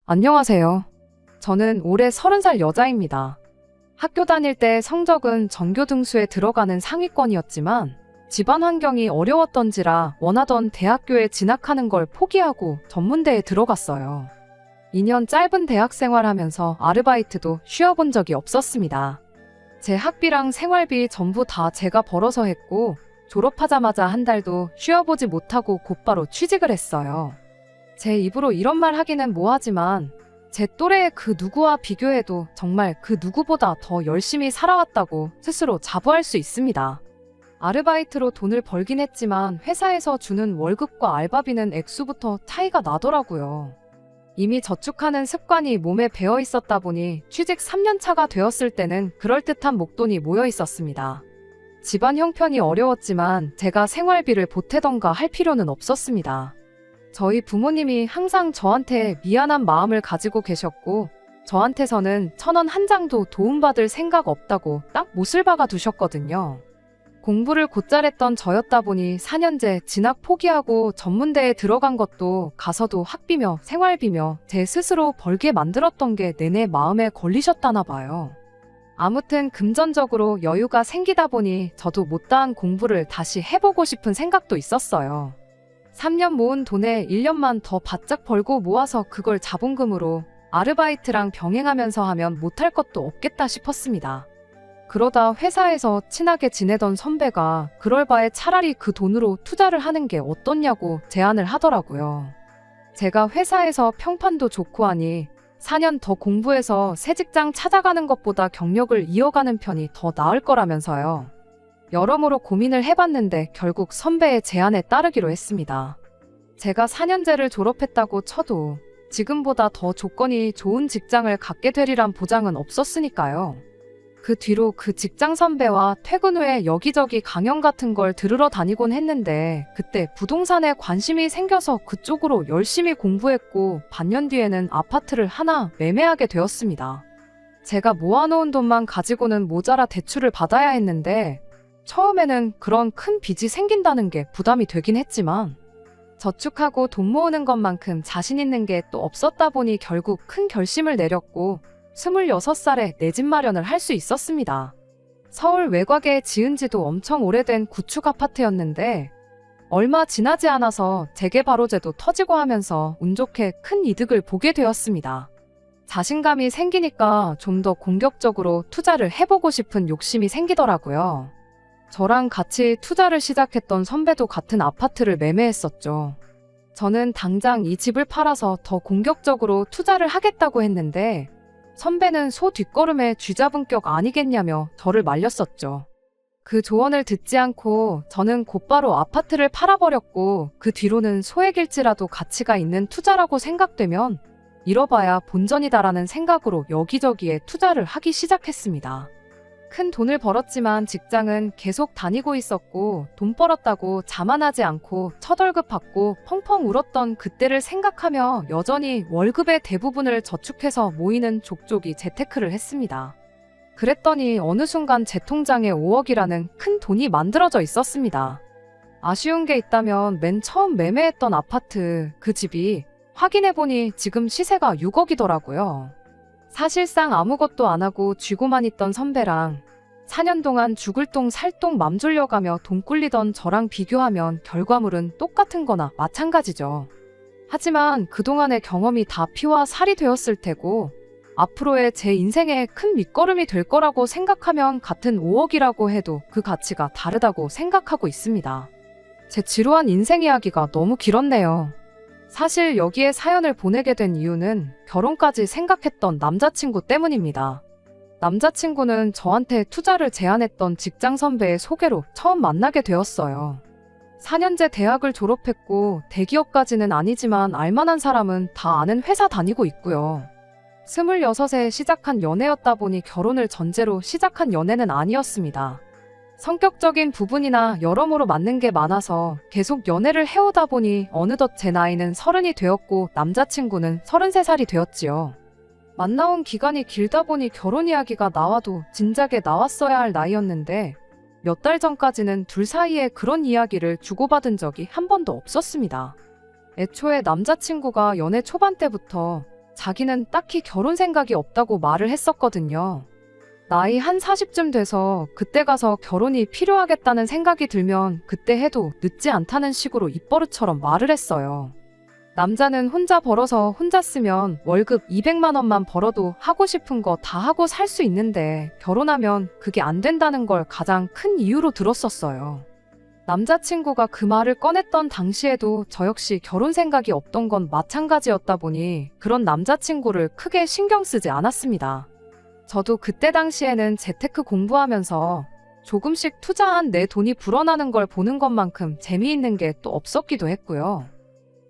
안녕하세요. 저는 올해 30살 여자입니다. 학교 다닐 때 성적은 전교 등수에 들어가는 상위권이었지만 집안 환경이 어려웠던지라 원하던 대학교에 진학하는 걸 포기하고 전문대에 들어갔어요. 2년 짧은 대학 생활하면서 아르바이트도 쉬어본 적이 없었습니다. 제 학비랑 생활비 전부 다 제가 벌어서 했고 졸업하자마자 한 달도 쉬어보지 못하고 곧바로 취직을 했어요. 제 입으로 이런 말 하기는 뭐하지만 제 또래의 그 누구와 비교해도 정말 그 누구보다 더 열심히 살아왔다고 스스로 자부할 수 있습니다. 아르바이트로 돈을 벌긴 했지만 회사에서 주는 월급과 알바비는 액수부터 차이가 나더라고요. 이미 저축하는 습관이 몸에 배어 있었다 보니 취직 3년 차가 되었을 때는 그럴듯한 목돈이 모여 있었습니다. 집안 형편이 어려웠지만 제가 생활비를 보태던가 할 필요는 없었습니다. 저희 부모님이 항상 저한테 미안한 마음을 가지고 계셨고 저한테서는 1,000원 한 장도 도움받을 생각 없다고 딱 못을 박아 두셨거든요. 공부를 곧잘 했던 저였다 보니 4년제 진학 포기하고 전문대에 들어간 것도 가서도 학비며 생활비며 제 스스로 벌게 만들었던 게 내내 마음에 걸리셨다나 봐요. 아무튼 금전적으로 여유가 생기다 보니 저도 못다한 공부를 다시 해보고 싶은 생각도 있었어요. 3년 모은 돈에 1년만 더 바짝 벌고 모아서 그걸 자본금으로 아르바이트랑 병행하면서 하면 못할 것도 없겠다 싶었습니다. 그러다 회사에서 친하게 지내던 선배가 그럴 바에 차라리 그 돈으로 투자를 하는 게 어떻냐고 제안을 하더라고요. 제가 회사에서 평판도 좋고 하니 4년 더 공부해서 새 직장 찾아가는 것보다 경력을 이어가는 편이 더 나을 거라면서요. 여러모로 고민을 해봤는데 결국 선배의 제안에 따르기로 했습니다. 제가 4년제를 졸업했다고 쳐도 지금보다 더 조건이 좋은 직장을 갖게 되리란 보장은 없었으니까요. 그 뒤로 그 직장 선배와 퇴근 후에 여기저기 강연 같은 걸 들으러 다니곤 했는데 그때 부동산에 관심이 생겨서 그쪽으로 열심히 공부했고 반년 뒤에는 아파트를 하나 매매하게 되었습니다. 제가 모아놓은 돈만 가지고는 모자라 대출을 받아야 했는데 처음에는 그런 큰 빚이 생긴다는 게 부담이 되긴 했지만 저축하고 돈 모으는 것만큼 자신 있는 게 또 없었다 보니 결국 큰 결심을 내렸고 26살에 내 집 마련을 할 수 있었습니다. 서울 외곽에 지은 지도 엄청 오래된 구축 아파트였는데 얼마 지나지 않아서 재개발호재도 터지고 하면서 운 좋게 큰 이득을 보게 되었습니다. 자신감이 생기니까 좀 더 공격적으로 투자를 해보고 싶은 욕심이 생기더라고요. 저랑 같이 투자를 시작했던 선배도 같은 아파트를 매매했었죠. 저는 당장 이 집을 팔아서 더 공격적으로 투자를 하겠다고 했는데 선배는 소 뒷걸음에 쥐잡은 격 아니겠냐며 저를 말렸었죠. 그 조언을 듣지 않고 저는 곧바로 아파트를 팔아버렸고 그 뒤로는 소액일지라도 가치가 있는 투자라고 생각되면 잃어봐야 본전이다라는 생각으로 여기저기에 투자를 하기 시작했습니다. 큰 돈을 벌었지만 직장은 계속 다니고 있었고 돈 벌었다고 자만하지 않고 첫 월급 받고 펑펑 울었던 그때를 생각하며 여전히 월급의 대부분을 저축해서 모이는 족족이 재테크를 했습니다. 그랬더니 어느 순간 제 통장에 5억이라는 큰 돈이 만들어져 있었습니다. 아쉬운 게 있다면 맨 처음 매매했던 아파트 그 집이 확인해보니 지금 시세가 6억이더라고요. 사실상 아무것도 안 하고 쥐고만 있던 선배랑 4년 동안 죽을 똥 살 똥 맘 졸려가며 돈 꿀리던 저랑 비교하면 결과물은 똑같은 거나 마찬가지죠. 하지만 그동안의 경험이 다 피와 살이 되었을 테고 앞으로의 제 인생에 큰 밑거름이 될 거라고 생각하면 같은 5억이라고 해도 그 가치가 다르다고 생각하고 있습니다. 제 지루한 인생 이야기가 너무 길었네요. 사실 여기에 사연을 보내게 된 이유는 결혼까지 생각했던 남자친구 때문입니다. 남자친구는 저한테 투자를 제안했던 직장 선배의 소개로 처음 만나게 되었어요. 4년제 대학을 졸업했고 대기업까지는 아니지만 알만한 사람은 다 아는 회사 다니고 있고요. 26에 시작한 연애였다 보니 결혼을 전제로 시작한 연애는 아니었습니다. 성격적인 부분이나 여러모로 맞는 게 많아서 계속 연애를 해오다 보니 어느덧 제 나이는 30이 되었고 남자친구는 33살이 되었지요. 만나온 기간이 길다 보니 결혼 이야기가 나와도 진작에 나왔어야 할 나이였는데 몇 달 전까지는 둘 사이에 그런 이야기를 주고받은 적이 한 번도 없었습니다. 애초에 남자친구가 연애 초반 때부터 자기는 딱히 결혼 생각이 없다고 말을 했었거든요. 나이 한 40쯤 돼서 그때 가서 결혼이 필요하겠다는 생각이 들면 그때 해도 늦지 않다는 식으로 입버릇처럼 말을 했어요. 남자는 혼자 벌어서 혼자 쓰면 월급 200만 원만 벌어도 하고 싶은 거 다 하고 살 수 있는데 결혼하면 그게 안 된다는 걸 가장 큰 이유로 들었었어요. 남자친구가 그 말을 꺼냈던 당시에도 저 역시 결혼 생각이 없던 건 마찬가지였다 보니 그런 남자친구를 크게 신경 쓰지 않았습니다. 저도 그때 당시에는 재테크 공부하면서 조금씩 투자한 내 돈이 불어나는 걸 보는 것만큼 재미있는 게 또 없었기도 했고요.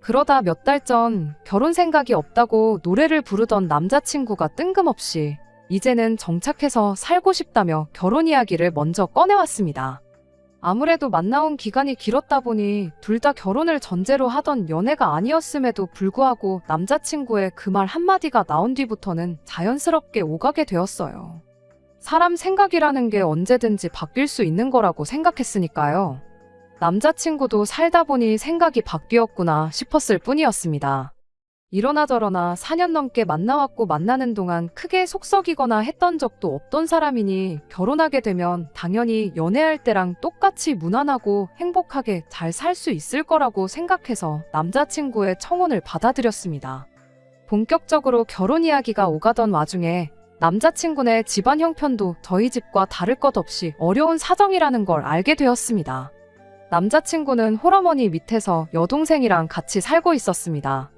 그러다 몇 달 전 결혼 생각이 없다고 노래를 부르던 남자친구가 뜬금없이 이제는 정착해서 살고 싶다며 결혼 이야기를 먼저 꺼내왔습니다. 아무래도 만나온 기간이 길었다 보니 둘 다 결혼을 전제로 하던 연애가 아니었음에도 불구하고 남자친구의 그 말 한마디가 나온 뒤부터는 자연스럽게 오가게 되었어요. 사람 생각이라는 게 언제든지 바뀔 수 있는 거라고 생각했으니까요. 남자친구도 살다 보니 생각이 바뀌었구나 싶었을 뿐이었습니다. 이러나 저러나 4년 넘게 만나왔고 만나는 동안 크게 속썩이거나 했던 적도 없던 사람이니 결혼하게 되면 당연히 연애할 때랑 똑같이 무난하고 행복하게 잘 살 수 있을 거라고 생각해서 남자친구의 청혼을 받아들였습니다. 본격적으로 결혼 이야기가 오가던 와중에 남자친구네 집안 형편도 저희 집과 다를 것 없이 어려운 사정이라는 걸 알게 되었습니다. 남자친구는 홀어머니 밑에서 여동생이랑 같이 살고 있었습니다.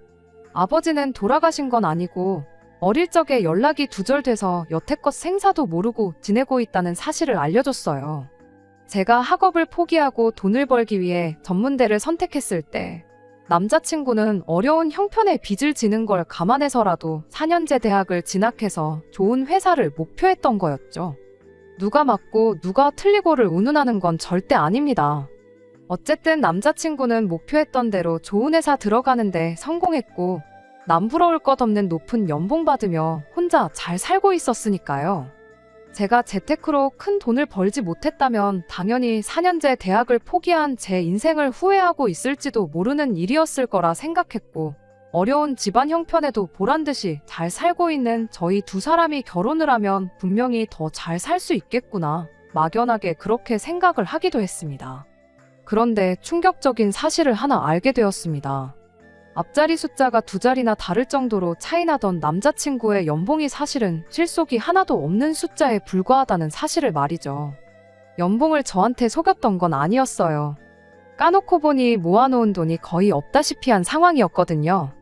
아버지는 돌아가신 건 아니고 어릴 적에 연락이 두절돼서 여태껏 생사도 모르고 지내고 있다는 사실을 알려줬어요. 제가 학업을 포기하고 돈을 벌기 위해 전문대를 선택했을 때 남자친구는 어려운 형편의 빚을 지는 걸 감안해서라도 4년제 대학을 진학해서 좋은 회사를 목표했던 거였죠. 누가 맞고 누가 틀리고를 운운하는 건 절대 아닙니다. 어쨌든 남자친구는 목표했던 대로 좋은 회사 들어가는데 성공했고 남 부러울 것 없는 높은 연봉 받으며 혼자 잘 살고 있었으니까요. 제가 재테크로 큰 돈을 벌지 못했다면 당연히 4년제 대학을 포기한 제 인생을 후회하고 있을지도 모르는 일이었을 거라 생각했고 어려운 집안 형편에도 보란듯이 잘 살고 있는 저희 두 사람이 결혼을 하면 분명히 더 잘 살 수 있겠구나 막연하게 그렇게 생각을 하기도 했습니다. 그런데 충격적인 사실을 하나 알게 되었습니다. 앞자리 숫자가 두 자리나 다를 정도로 차이나던 남자친구의 연봉이 사실은 실속이 하나도 없는 숫자에 불과하다는 사실을 말이죠. 연봉을 저한테 속였던 건 아니었어요. 까놓고 보니 모아놓은 돈이 거의 없다시피 한 상황이었거든요.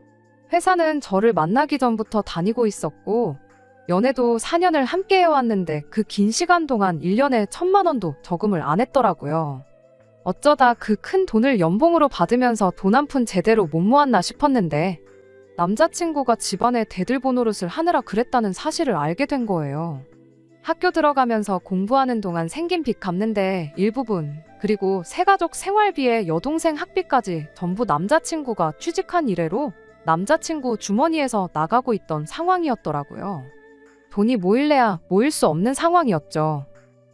회사는 저를 만나기 전부터 다니고 있었고 연애도 4년을 함께 해왔는데 그 긴 시간 동안 1년에 1,000만 원도 저금을 안 했더라고요. 어쩌다 그 큰 돈을 연봉으로 받으면서 돈 한 푼 제대로 못 모았나 싶었는데 남자친구가 집안에 대들보 노릇을 하느라 그랬다는 사실을 알게 된 거예요. 학교 들어가면서 공부하는 동안 생긴 빚 갚는데 일부분, 그리고 새가족 생활비에 여동생 학비까지 전부 남자친구가 취직한 이래로 남자친구 주머니에서 나가고 있던 상황이었더라고요. 돈이 모일래야 모일 수 없는 상황이었죠.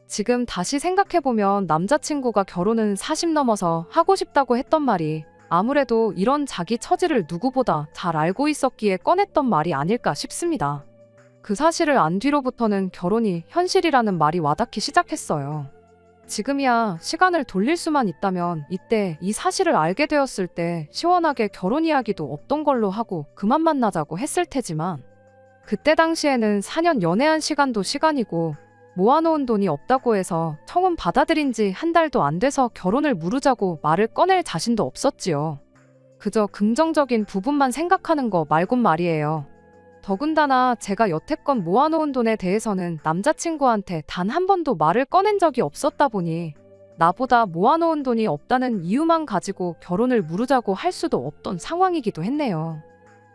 지금 다시 생각해보면 남자친구가 결혼은 40 넘어서 하고 싶다고 했던 말이 아무래도 이런 자기 처지를 누구보다 잘 알고 있었기에 꺼냈던 말이 아닐까 싶습니다. 그 사실을 안 뒤로부터는 결혼이 현실이라는 말이 와닿기 시작했어요. 지금이야 시간을 돌릴 수만 있다면 이때 이 사실을 알게 되었을 때 시원하게 결혼 이야기도 없던 걸로 하고 그만 만나자고 했을 테지만 그때 당시에는 4년 연애한 시간도 시간이고 모아놓은 돈이 없다고 해서 청혼 받아들인 지 한 달도 안 돼서 결혼을 무르자고 말을 꺼낼 자신도 없었지요. 그저 긍정적인 부분만 생각하는 거 말곤 말이에요. 더군다나 제가 여태껏 모아놓은 돈에 대해서는 남자친구한테 단 한 번도 말을 꺼낸 적이 없었다 보니 나보다 모아놓은 돈이 없다는 이유만 가지고 결혼을 무르자고 할 수도 없던 상황이기도 했네요.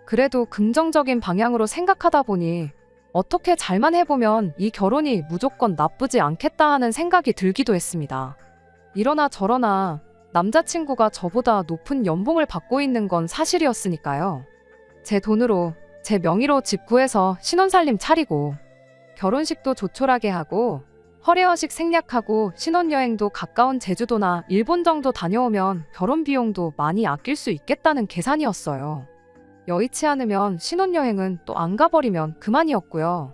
그래도 긍정적인 방향으로 생각하다 보니 어떻게 잘만 해보면 이 결혼이 무조건 나쁘지 않겠다 하는 생각이 들기도 했습니다. 이러나 저러나 남자친구가 저보다 높은 연봉을 받고 있는 건 사실이었으니까요. 제 돈으로, 제 명의로 집 구해서 신혼살림 차리고 결혼식도 조촐하게 하고 허례허식 생략하고 신혼여행도 가까운 제주도나 일본 정도 다녀오면 결혼 비용도 많이 아낄 수 있겠다는 계산이었어요. 여의치 않으면 신혼여행은 또 안 가버리면 그만이었고요.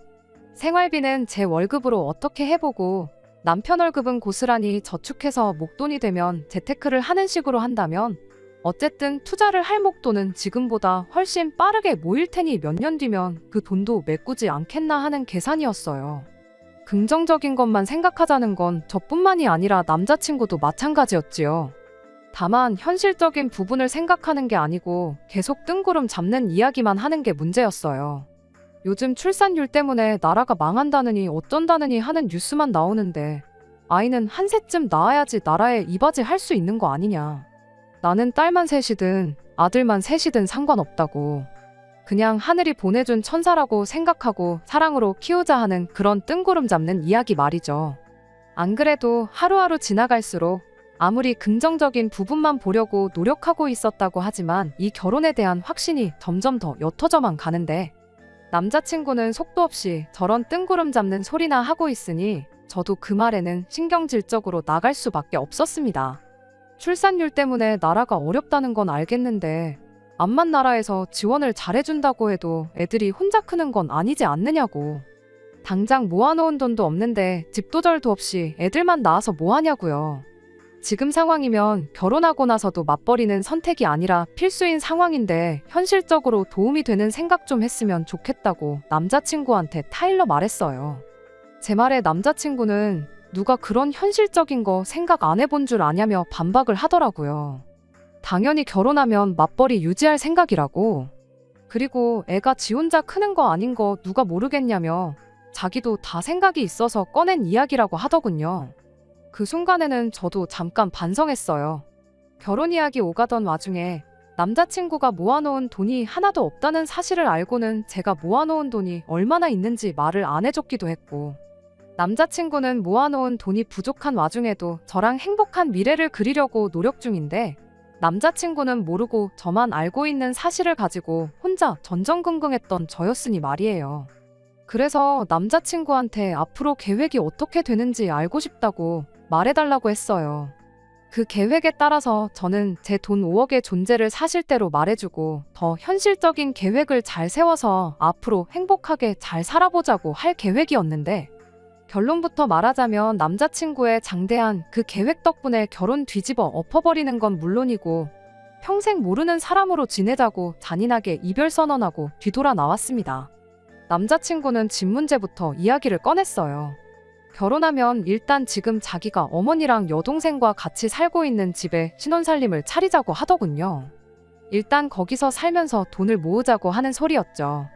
생활비는 제 월급으로 어떻게 해보고 남편 월급은 고스란히 저축해서 목돈이 되면 재테크를 하는 식으로 한다면 어쨌든 투자를 할 목돈은 지금보다 훨씬 빠르게 모일 테니 몇 년 뒤면 그 돈도 메꾸지 않겠나 하는 계산이었어요. 긍정적인 것만 생각하자는 건 저뿐만이 아니라 남자친구도 마찬가지였지요. 다만 현실적인 부분을 생각하는 게 아니고 계속 뜬구름 잡는 이야기만 하는 게 문제였어요. 요즘 출산율 때문에 나라가 망한다느니 어쩐다느니 하는 뉴스만 나오는데 아이는 한 셋쯤 낳아야지 나라에 이바지할 수 있는 거 아니냐. 나는 딸만 셋이든 아들만 셋이든 상관없다고. 그냥 하늘이 보내준 천사라고 생각하고 사랑으로 키우자 하는 그런 뜬구름 잡는 이야기 말이죠. 안 그래도 하루하루 지나갈수록 아무리 긍정적인 부분만 보려고 노력하고 있었다고 하지만 이 결혼에 대한 확신이 점점 더 옅어져만 가는데 남자친구는 속도 없이 저런 뜬구름 잡는 소리나 하고 있으니 저도 그 말에는 신경질적으로 나갈 수밖에 없었습니다. 출산율 때문에 나라가 어렵다는 건 알겠는데 암만 나라에서 지원을 잘해준다고 해도 애들이 혼자 크는 건 아니지 않느냐고. 당장 모아놓은 돈도 없는데 집도절도 없이 애들만 낳아서 뭐하냐고요. 지금 상황이면 결혼하고 나서도 맞벌이는 선택이 아니라 필수인 상황인데 현실적으로 도움이 되는 생각 좀 했으면 좋겠다고 남자친구한테 타일러 말했어요. 제 말에 남자친구는 누가 그런 현실적인 거 생각 안 해본 줄 아냐며 반박을 하더라고요. 당연히 결혼하면 맞벌이 유지할 생각이라고. 그리고 애가 지 혼자 크는 거 아닌 거 누가 모르겠냐며 자기도 다 생각이 있어서 꺼낸 이야기라고 하더군요. 그 순간에는 저도 잠깐 반성했어요. 결혼 이야기 오가던 와중에 남자친구가 모아놓은 돈이 하나도 없다는 사실을 알고는 제가 모아놓은 돈이 얼마나 있는지 말을 안 해줬기도 했고 남자친구는 모아놓은 돈이 부족한 와중에도 저랑 행복한 미래를 그리려고 노력 중인데 남자친구는 모르고 저만 알고 있는 사실을 가지고 혼자 전전긍긍했던 저였으니 말이에요. 그래서 남자친구한테 앞으로 계획이 어떻게 되는지 알고 싶다고 말해달라고 했어요. 그 계획에 따라서 저는 제 돈 5억의 존재를 사실대로 말해주고 더 현실적인 계획을 잘 세워서 앞으로 행복하게 잘 살아보자고 할 계획이었는데 결론부터 말하자면 남자친구의 장대한 그 계획 덕분에 결혼 뒤집어 엎어버리는 건 물론이고 평생 모르는 사람으로 지내자고 잔인하게 이별 선언하고 뒤돌아 나왔습니다. 남자친구는 집 문제부터 이야기를 꺼냈어요. 결혼하면 일단 지금 자기가 어머니랑 여동생과 같이 살고 있는 집에 신혼살림을 차리자고 하더군요. 일단 거기서 살면서 돈을 모으자고 하는 소리였죠.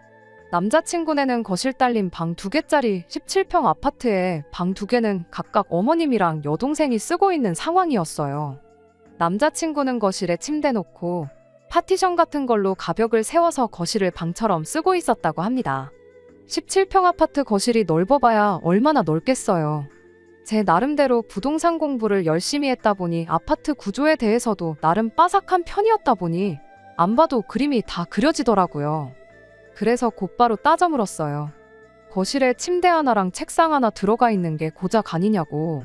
남자친구네는 거실 딸린 방 2개짜리 17평 아파트에 방 2개는 각각 어머님이랑 여동생이 쓰고 있는 상황이었어요. 남자친구는 거실에 침대 놓고 파티션 같은 걸로 가벽을 세워서 거실을 방처럼 쓰고 있었다고 합니다. 17평 아파트 거실이 넓어봐야 얼마나 넓겠어요. 제 나름대로 부동산 공부를 열심히 했다 보니 아파트 구조에 대해서도 나름 빠삭한 편이었다 보니 안 봐도 그림이 다 그려지더라고요. 그래서 곧바로 따져 물었어요. 거실에 침대 하나랑 책상 하나 들어가 있는 게 고작 아니냐고.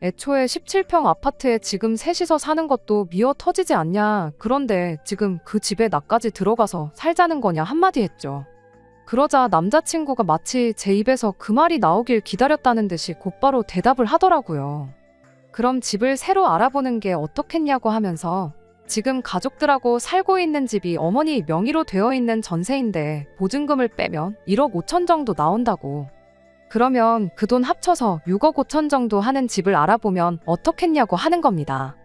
애초에 17평 아파트에 지금 셋이서 사는 것도 미어 터지지 않냐. 그런데 지금 그 집에 나까지 들어가서 살자는 거냐 한마디 했죠. 그러자 남자친구가 마치 제 입에서 그 말이 나오길 기다렸다는 듯이 곧바로 대답을 하더라고요. 그럼 집을 새로 알아보는 게 어떻겠냐고 하면서 지금 가족들하고 살고 있는 집이 어머니 명의로 되어 있는 전세인데 보증금을 빼면 1억 5천 정도 나온다고. 그러면 그 돈 합쳐서 6억 5천 정도 하는 집을 알아보면 어떻겠냐고 하는 겁니다.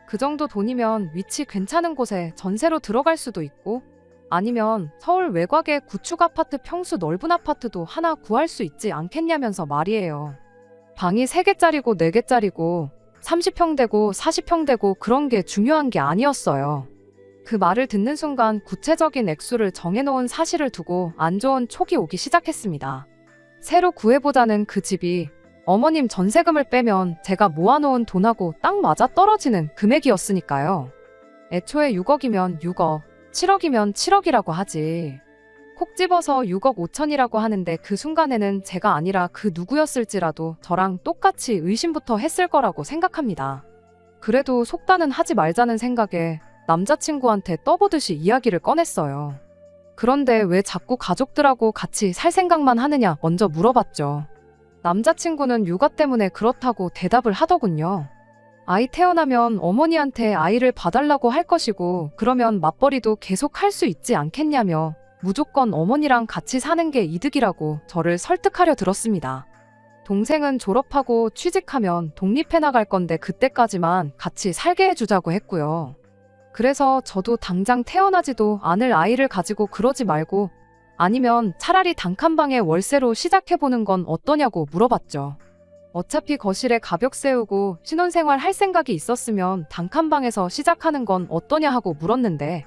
그 정도 돈이면 위치 괜찮은 곳에 전세로 들어갈 수도 있고 아니면 서울 외곽의 구축 아파트 평수 넓은 아파트도 하나 구할 수 있지 않겠냐면서 말이에요. 방이 3개짜리고 4개짜리고 30평 되고 40평 되고 그런 게 중요한 게 아니었어요. 그 말을 듣는 순간 구체적인 액수를 정해놓은 사실을 두고 안 좋은 촉이 오기 시작했습니다. 새로 구해보자는 그 집이 어머님 전세금을 빼면 제가 모아놓은 돈하고 딱 맞아 떨어지는 금액이었으니까요. 애초에 6억이면 6억, 7억이면 7억이라고 하지. 콕 집어서 6억 5천이라고 하는데 그 순간에는 제가 아니라 그 누구였을지라도 저랑 똑같이 의심부터 했을 거라고 생각합니다. 그래도 속단은 하지 말자는 생각에 남자친구한테 떠보듯이 이야기를 꺼냈어요. 그런데 왜 자꾸 가족들하고 같이 살 생각만 하느냐 먼저 물어봤죠. 남자친구는 육아 때문에 그렇다고 대답을 하더군요. 아이 태어나면 어머니한테 아이를 봐달라고 할 것이고 그러면 맞벌이도 계속 할 수 있지 않겠냐며 무조건 어머니랑 같이 사는 게 이득이라고 저를 설득하려 들었습니다. 동생은 졸업하고 취직하면 독립해 나갈 건데 그때까지만 같이 살게 해주자고 했고요. 그래서 저도 당장 태어나지도 않을 아이를 가지고 그러지 말고 아니면 차라리 단칸방에 월세로 시작해보는 건 어떠냐고 물어봤죠. 어차피 거실에 가벽 세우고 신혼생활 할 생각이 있었으면 단칸방에서 시작하는 건 어떠냐 하고 물었는데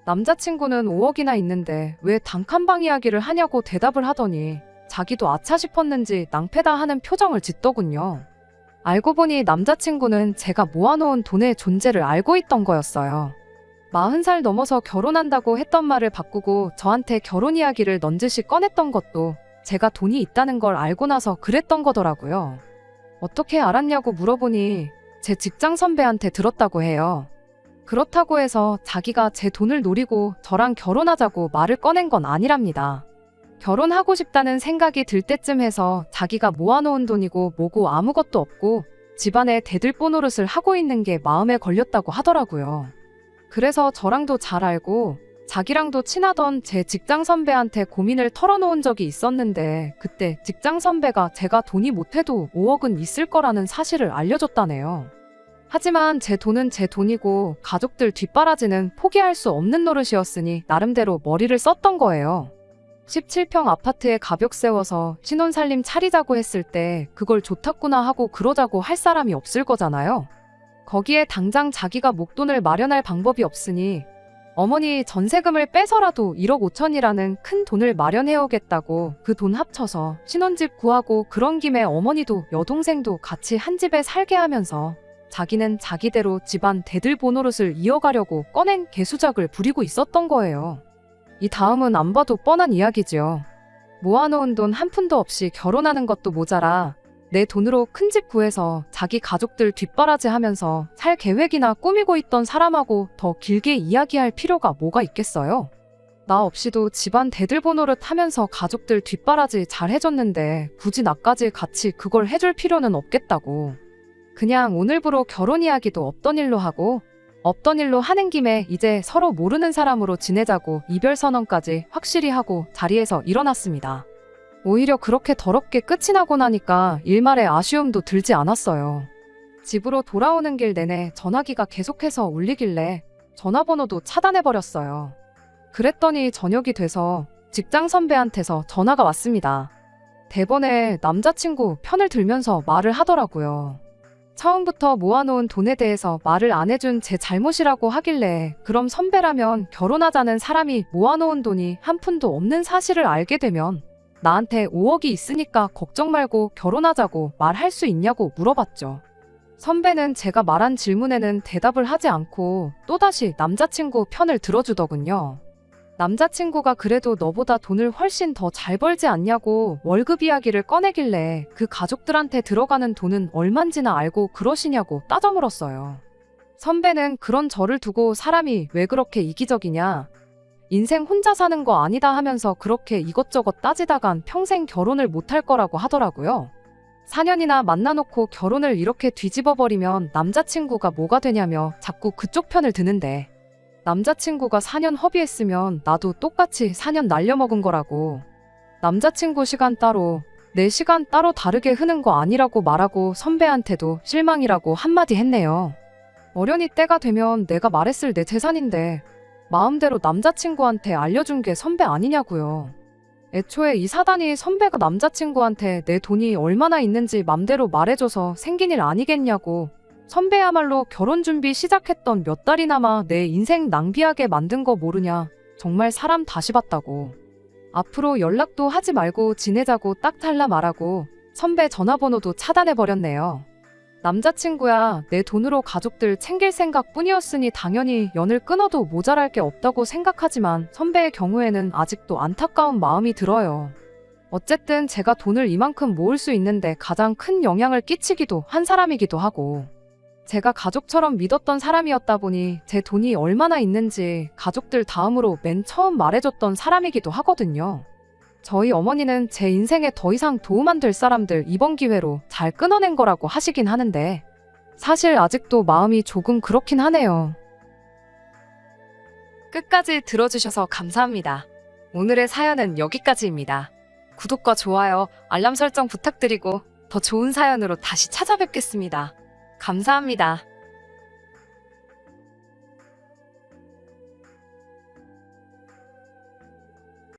남자친구는 5억이나 있는데 왜 단칸방 이야기를 하냐고 대답을 하더니 자기도 아차 싶었는지 낭패다 하는 표정을 짓더군요. 알고 보니 남자친구는 제가 모아놓은 돈의 존재를 알고 있던 거였어요. 40살 넘어서 결혼한다고 했던 말을 바꾸고 저한테 결혼 이야기를 넌지시 꺼냈던 것도 제가 돈이 있다는 걸 알고 나서 그랬던 거더라고요. 어떻게 알았냐고 물어보니 제 직장 선배한테 들었다고 해요. 그렇다고 해서 자기가 제 돈을 노리고 저랑 결혼하자고 말을 꺼낸 건 아니랍니다. 결혼하고 싶다는 생각이 들 때쯤 해서 자기가 모아놓은 돈이고 뭐고 아무것도 없고 집안에 대들보 노릇을 하고 있는 게 마음에 걸렸다고 하더라고요. 그래서 저랑도 잘 알고 자기랑도 친하던 제 직장 선배한테 고민을 털어놓은 적이 있었는데 그때 직장 선배가 제가 돈이 못해도 5억은 있을 거라는 사실을 알려줬다네요. 하지만 제 돈은 제 돈이고 가족들 뒷바라지는 포기할 수 없는 노릇이었으니 나름대로 머리를 썼던 거예요. 17평 아파트에 가벽 세워서 신혼살림 차리자고 했을 때 그걸 좋다구나 하고 그러자고 할 사람이 없을 거잖아요. 거기에 당장 자기가 목돈을 마련할 방법이 없으니 어머니 전세금을 빼서라도 1억 5천이라는 큰 돈을 마련해오겠다고 그 돈 합쳐서 신혼집 구하고 그런 김에 어머니도 여동생도 같이 한 집에 살게 하면서 자기는 자기대로 집안 대들보 노릇을 이어가려고 꺼낸 개수작을 부리고 있었던 거예요. 이 다음은 안 봐도 뻔한 이야기지요. 모아놓은 돈 한 푼도 없이 결혼하는 것도 모자라 내 돈으로 큰 집 구해서 자기 가족들 뒷바라지 하면서 살 계획이나 꾸미고 있던 사람하고 더 길게 이야기할 필요가 뭐가 있겠어요? 나 없이도 집안 대들보 노릇 하면서 가족들 뒷바라지 잘 해줬는데 굳이 나까지 같이 그걸 해줄 필요는 없겠다고. 그냥 오늘부로 결혼 이야기도 없던 일로 하고 없던 일로 하는 김에 이제 서로 모르는 사람으로 지내자고 이별 선언까지 확실히 하고 자리에서 일어났습니다. 오히려 그렇게 더럽게 끝이 나고 나니까 일말의 아쉬움도 들지 않았어요. 집으로 돌아오는 길 내내 전화기가 계속해서 울리길래 전화번호도 차단해버렸어요. 그랬더니 저녁이 돼서 직장 선배한테서 전화가 왔습니다. 대번에 남자친구 편을 들면서 말을 하더라고요. 처음부터 모아놓은 돈에 대해서 말을 안 해준 제 잘못이라고 하길래 그럼 선배라면 결혼하자는 사람이 모아놓은 돈이 한 푼도 없는 사실을 알게 되면 나한테 5억이 있으니까 걱정 말고 결혼하자고 말할 수 있냐고 물어봤죠. 선배는 제가 말한 질문에는 대답을 하지 않고 또다시 남자친구 편을 들어주더군요. 남자친구가 그래도 너보다 돈을 훨씬 더 잘 벌지 않냐고 월급 이야기를 꺼내길래 그 가족들한테 들어가는 돈은 얼만지나 알고 그러시냐고 따져 물었어요. 선배는 그런 저를 두고 사람이 왜 그렇게 이기적이냐, 인생 혼자 사는 거 아니다 하면서 그렇게 이것저것 따지다간 평생 결혼을 못할 거라고 하더라고요. 4년이나 만나놓고 결혼을 이렇게 뒤집어버리면 남자친구가 뭐가 되냐며 자꾸 그쪽 편을 드는데 남자친구가 4년 허비했으면 나도 똑같이 4년 날려먹은 거라고. 남자친구 시간 따로, 내 시간 따로 다르게 흐는 거 아니라고 말하고 선배한테도 실망이라고 한마디 했네요. 어련히 때가 되면 내가 말했을 내 재산인데 마음대로 남자친구한테 알려준 게 선배 아니냐고요. 애초에 이 사단이 선배가 남자친구한테 내 돈이 얼마나 있는지 맘대로 말해줘서 생긴 일 아니겠냐고. 선배야말로 결혼 준비 시작했던 몇 달이나마 내 인생 낭비하게 만든 거 모르냐. 정말 사람 다시 봤다고. 앞으로 연락도 하지 말고 지내자고 딱 잘라 말하고 선배 전화번호도 차단해버렸네요. 남자친구야, 내 돈으로 가족들 챙길 생각뿐이었으니 당연히 연을 끊어도 모자랄 게 없다고 생각하지만 선배의 경우에는 아직도 안타까운 마음이 들어요. 어쨌든 제가 돈을 이만큼 모을 수 있는데 가장 큰 영향을 끼치기도 한 사람이기도 하고 제가 가족처럼 믿었던 사람이었다 보니 제 돈이 얼마나 있는지 가족들 다음으로 맨 처음 말해줬던 사람이기도 하거든요. 저희 어머니는 제 인생에 더 이상 도움 안 될 사람들 이번 기회로 잘 끊어낸 거라고 하시긴 하는데 사실 아직도 마음이 조금 그렇긴 하네요. 끝까지 들어주셔서 감사합니다. 오늘의 사연은 여기까지입니다. 구독과 좋아요, 알람 설정 부탁드리고 더 좋은 사연으로 다시 찾아뵙겠습니다. 감사합니다.